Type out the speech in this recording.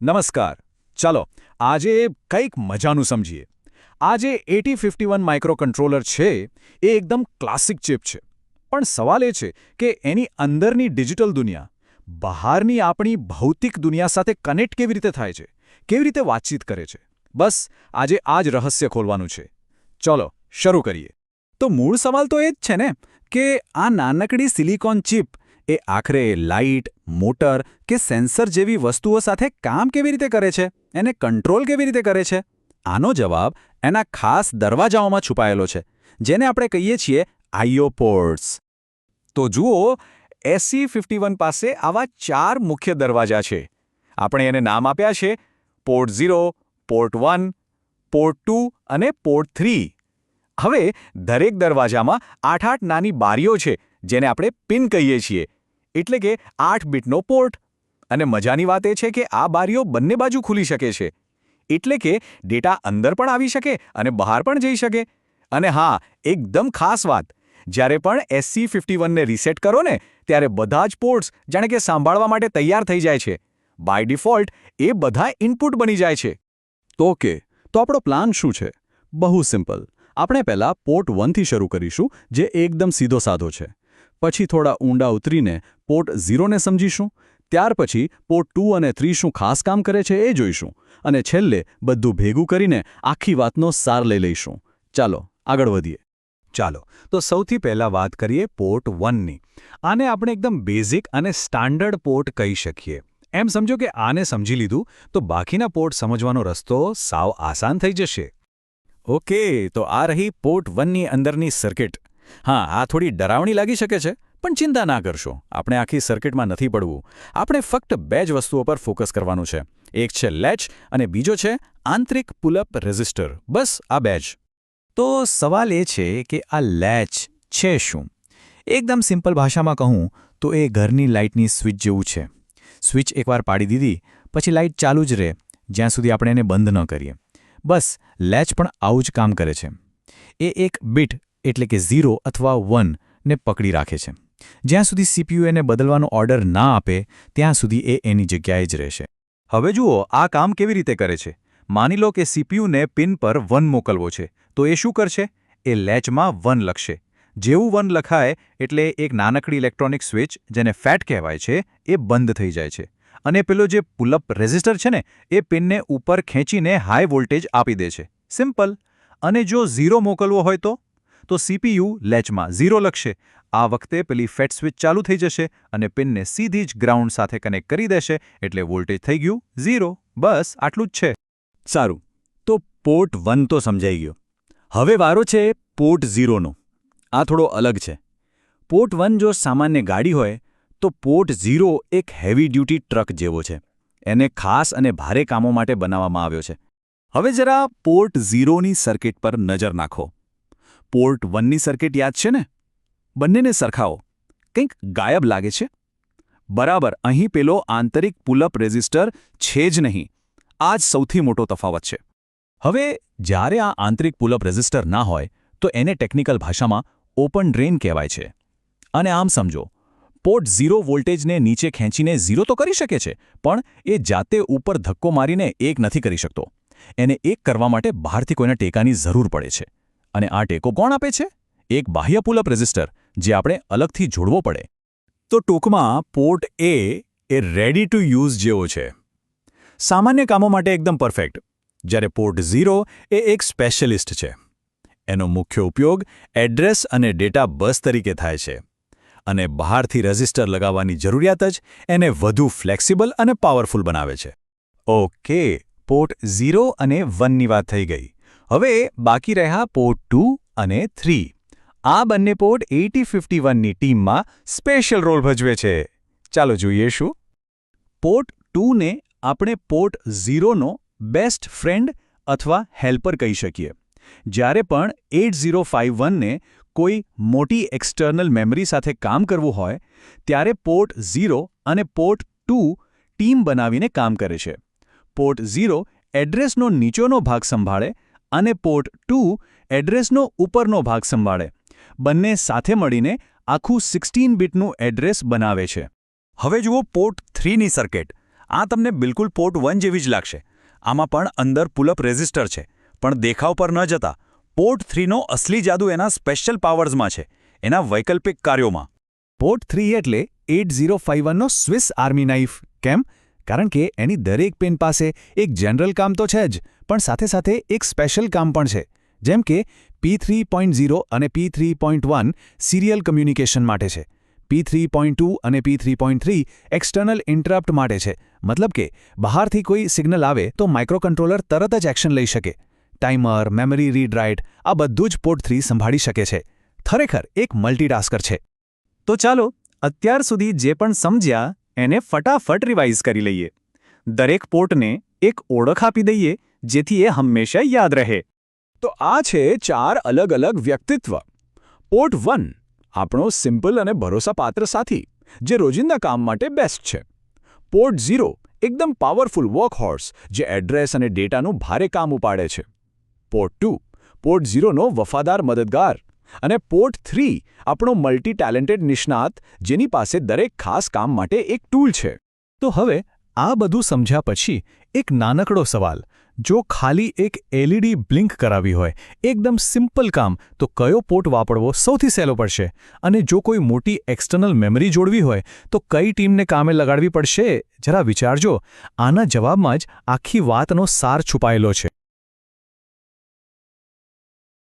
નમસ્કાર. ચાલો આજે કંઈક મજાનું સમજીએ. આ જે 8051 માઇક્રોકન્ટ્રોલર છે એ એકદમ ક્લાસિક ચિપ છે. પણ સવાલ એ છે કે એની અંદરની ડિજિટલ દુનિયા બહારની આપણી ભૌતિક દુનિયા સાથે કનેક્ટ કેવી રીતે થાય છે, કેવી રીતે વાતચીત કરે છે. બસ આજે આ જ રહસ્ય ખોલવાનું છે. ચલો શરૂ કરીએ. તો મૂળ સવાલ તો એ જ છે ને કે આ નાનકડી સિલિકોન ચિપ એ આખરે લાઇટ, મોટર કે સેન્સર જેવી વસ્તુઓ સાથે કામ કેવી રીતે કરે છે, એને કંટ્રોલ કેવી રીતે કરે છે? આનો જવાબ એના ખાસ દરવાજાઓમાં છુપાયેલો છે, જેને આપણે કહીએ છીએ આઈઓ પોર્ટ્સ. તો જુઓ, SC51 પાસે આવા 4 મુખ્ય દરવાજા છે. આપણે એને નામ આપ્યા છે પોર્ટ 0, પોર્ટ 1, પોર્ટ 2 અને પોર્ટ 3. હવે દરેક દરવાજામાં 8 નાની બારીઓ છે, જેને આપણે પિન કહીએ છીએ, એટલે કે 8 બીટનો પોર્ટ. અને મજાની વાત એ છે કે આ બારીઓ બંને બાજુ ખુલી શકે છે, એટલે કે ડેટા અંદર પણ આવી શકે અને બહાર પણ જઈ શકે. અને હા, એકદમ ખાસ વાત, જ્યારે પણ SC51ને રીસેટ કરો ને, ત્યારે બધા જ પોર્ટ્સ જાણે કે સાંભળવા માટે તૈયાર થઈ જાય છે. બાય ડિફોલ્ટ એ બધા ઇનપુટ બની જાય છે. ઓકે, તો આપણો પ્લાન શું છે? બહુ સિમ્પલ. આપણે પહેલા પોર્ટ 1થી શરૂ કરીશું, જે એકદમ સીધો સાધો છે. પછી થોડા ઊંડા ઉતરીને પોર્ટ 0ને સમજીશું. ત્યાર પછી પોર્ટ 2 અને 3 શું ખાસ કામ કરે છે એ જોઈશું. અને છેલ્લે બધું ભેગું કરીને આખી વાતનો સાર લઈ લઈશું. ચાલો આગળ વધીએ. ચાલો, તો સૌથી પહેલા વાત કરીએ પોર્ટ 1ની. આને આપણે એકદમ બેઝિક અને સ્ટાન્ડર્ડ પોર્ટ કહી શકીએ. એમ સમજો કે આને સમજી લીધું તો બાકીના પોર્ટ સમજવાનો રસ્તો સાવ આસાન થઈ જશે. ઓકે, તો આ રહી પોર્ટ 1ની અંદરની સર્કિટ. હા, આ થોડી ડરાવણી લાગી શકે છે, પણ ચિંતા ના કરશો. આપણે આખી સર્કિટમાં નથી પડવું. આપણે ફક્ત 2 જ વસ્તુઓ પર ફોકસ કરવાનું છે. એક છે લેચ અને બીજો છે આંતરિક પુલ-અપ રેઝિસ્ટર. બસ આ 2 જ. તો સવાલ એ છે કે આ લેચ છે શું? એકદમ સિમ્પલ ભાષામાં કહું તો એ ઘરની લાઇટની સ્વિચ જેવું છે. સ્વિચ એકવાર પાડી દીધી પછી લાઇટ ચાલુ જ રહે જ્યાં સુધી આપણે એને બંધ ન કરીએ. બસ લેચ પણ આવું જ કામ કરે છે. એ એક બીટ એટલે કે 0 અથવા 1 ને પકડી રાખે છે. જ્યાં સુધી CPU એને બદલવાનો ઓર્ડર ના આપે ત્યાં સુધી એ એની જગ્યાએ જ રહેશે. હવે જુઓ આ કામ કેવી રીતે કરે છે. માની લો કે CPUને પિન પર 1 મોકલવો છે, તો એ શું કરશે? એ લેચમાં 1 લખશે. જેવું 1 લખાય એટલે એક નાનકડી ઇલેક્ટ્રોનિક સ્વિચ, જેને ફેટ કહેવાય છે, એ બંધ થઈ જાય છે. અને પેલો જે પુલ-અપ રેઝિસ્ટર છે ને, એ પિનને ઉપર ખેંચીને હાઈ વોલ્ટેજ આપી દે છે. સિમ્પલ. અને જો 0 મોકલવો હોય તો CPU લેચમાં 0 લખશે. આ વખતે પેલી ફેટ સ્વિચ ચાલુ થઈ જશે અને પિનને સીધી જ ગ્રાઉન્ડ સાથે કનેક્ટ કરી દેશે, એટલે વોલ્ટેજ થઈ ગયું 0. બસ આટલું જ છે. સારું, તો પોર્ટ 1 તો સમજાઈ ગયો. હવે વારો છે પોર્ટ 0નો. આ થોડો અલગ છે. પોર્ટ 1 જો સામાન્ય ગાડી હોય તો પોર્ટ 0 એક હેવી ડ્યુટી ટ્રક જેવો છે. એને ખાસ અને ભારે કામો માટે બનાવવામાં આવ્યો છે. હવે જરા પોર્ટ 0ની સર્કિટ પર નજર નાખો. પોર્ટ 1ની સર્કિટ યાદ છે ને? બંનેને સરખાવો. કંઈક ગાયબ લાગે છે. બરાબર, અહીં પેલો આંતરિક પુલ-અપ રેઝિસ્ટર છે જ નહીં. આ જ સૌથી મોટો તફાવત છે. હવે જ્યારે આ આંતરિક પુલ-અપ રેઝિસ્ટર ના હોય તો એને ટેકનિકલ ભાષામાં ઓપન ડ્રેન કહેવાય છે. અને આમ સમજો, પોર્ટ 0 વોલ્ટેજને નીચે ખેંચીને 0 તો કરી શકે છે, પણ એ જાતે ઉપર ધક્કો મારીને 1 નથી કરી શકતો. એને 1 કરવા માટે બહારથી કોઈના ટેકાની જરૂર પડે છે. અને આ ટેકો કોણ આપે છે? એક બાહ્ય પુલ-અપ રેઝિસ્ટર, જે આપણે અલગથી જોડવો પડે. તો ટૂંકમાં port A ready to use જેવો છે. સામાન્ય કામો માટે એકદમ પરફેક્ટ. જ્યારે પોર્ટ 0 એ એક સ્પેશિયલિસ્ટ છે. એનો મુખ્ય ઉપયોગ એડ્રેસ અને ડેટા બસ તરીકે થાય છે. અને બહારથી રેઝિસ્ટર લગાવવાની જરૂરિયાત જ એને વધુ ફ્લેક્સિબલ અને પાવરફુલ બનાવે છે. ઓકે, પોર્ટ 0 અને 1ની વાત થઈ ગઈ. હવે બાકી રહ્યા પોર્ટ 2 અને 3. આ બંને પોર્ટ 8051ની ટીમમાં સ્પેશિયલ રોલ ભજવે છે. ચાલો જોઈએ શું. પોર્ટ 2ને આપણે પોર્ટ 0નો બેસ્ટ ફ્રેન્ડ અથવા હેલ્પર કહી શકીએ. જ્યારે પણ 8051ને કોઈ મોટી એક્સટર્નલ મેમરી સાથે કામ કરવું હોય, ત્યારે પોર્ટ 0 અને પોર્ટ 2 ટીમ બનાવીને કામ કરે છે. પોર્ટ 0 એડ્રેસનો નીચેનો ભાગ સંભાળે અને પોર્ટ 2 એડ્રેસનો ઉપરનો ભાગ સંભાળે. બંને સાથે મળીને આખું 16 બીટનું એડ્રેસ બનાવે છે. હવે જુઓ પોર્ટ 3ની સર્કિટ. આ તમને બિલકુલ પોર્ટ 1 જેવી જ લાગશે. આમાં પણ અંદર પુલઅપ રેઝિસ્ટર છે, પણ દેખાવ પર ન જતા પોર્ટ 3નો અસલી જાદુ એના સ્પેશિયલ પાવર્સમાં છે, એના વૈકલ્પિક કાર્યોમાં. પોર્ટ 3 એટલે 8051નો સ્વિસ આર્મી નાઇફ. કેમ? કારણ કે એની દરેક પિન પાસે એક જનરલ કામ તો છે જ, પણ સાથે સાથે એક સ્પેશિયલ કામ પણ છે. જેમ કે P3.0 અને P3.1 સિરિયલ કમ્યુનિકેશન માટે છે. P3.2 અને P3.3 એક્સટર્નલ ઇન્ટરપ્ટ માટે છે. મતલબ કે બહારથી કોઈ સિગ્નલ આવે તો માઇક્રોકન્ટ્રોલર તરત જ એક્શન લઈ શકે. ટાઈમર, મેમરી રીડ રાઇટ આ બધું જ પોર્ટ 3 સંભાળી શકે છે. ખરેખર એક મલ્ટીટાસ્કર છે. તો ચાલો અત્યાર સુધી જે પણ સમજ્યા એને ફટાફટ રિવાઇઝ કરી લઈએ. દરેક પોર્ટને એક ઓળખ આપી દઈએ જેથી એ હંમેશા યાદ રહે. તો આ છે 4 અલગ અલગ વ્યક્તિત્વ. પોર્ટ 1 આપણો સિમ્પલ અને ભરોસાપાત્ર સાથી, જે રોજિંદા કામ માટે બેસ્ટ છે. પોર્ટ 0 એકદમ પાવરફુલ વર્કહોર્સ, જે એડ્રેસ અને ડેટાનું ભારે કામ ઉપાડે છે. પોર્ટ 2 પોર્ટ 0નો વફાદાર મદદગાર. અને પોર્ટ 3 આપણો મલ્ટી ટેલેન્ટેડ નિષ્ણાત, જેની પાસે દરેક ખાસ કામ માટે એક ટૂલ છે. તો હવે આ બધું સમજ્યા પછી એક નાનકડો સવાલ: જો ખાલી એક LED બ્લિંક કરાવી હોય, એકદમ સિમ્પલ કામ, તો કયો પોર્ટ વાપરવો સૌથી સહેલો પડશે? અને જો કોઈ મોટી એક્સટર્નલ મેમરી જોડવી હોય તો કઈ ટીમને કામે લગાડવી પડશે? જરા વિચારજો. આના જવાબમાં જ આખી વાતનો સાર છુપાયેલો છે.